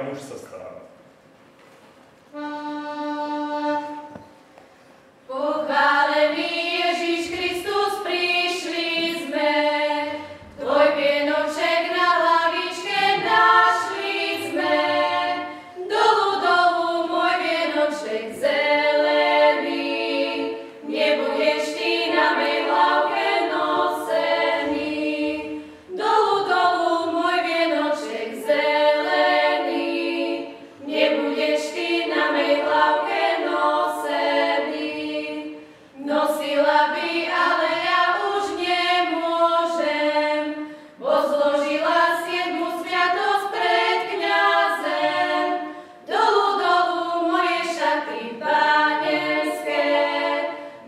muž sa stáva. Pochválený Ježiš Kristus, prišli sme, tvoj vienoček na hlavičke našli sme. Dolu, dolu, môj vienoček zelený, nebudeš ty na mej hlavke nosený. Dolu, dolu, môj vienoček zelený, nebudeš ty na mej hlavke nosený. Nosila by, ale ja už nemôžem, bo zložila siedmu sviatosť pred kňazem. Dolu, dolu moje šaty páneské,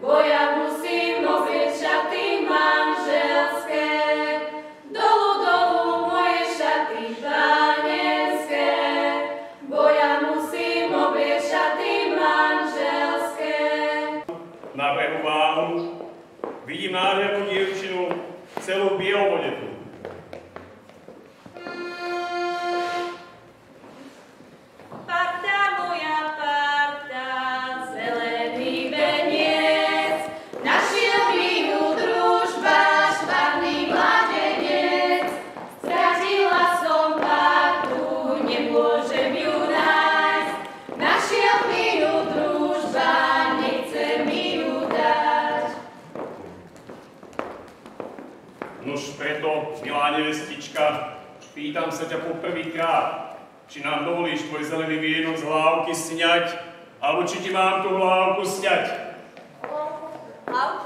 bo ja musím oblieť šaty manželské. Dolu, dolu moje šaty páneské, bo ja musím oblieť šaty manželské. Na brehu Váhu vidím nádhernú dievčinu, celú v bielom odetu. Parta moja parta, zelený veniec, našiel mi ju družba, švarný mladenec. Stratila som partu, nemôžem ju nájsť, našiel mi ju družba, nechce mi ju dať. Nuž preto, milá nevestička, pýtam sa ťa po prvýkrát, či nám dovolíš tvoj zelený vienok z hlávky sňať, alebo či ti mám tú hlávku sňať. Hlavku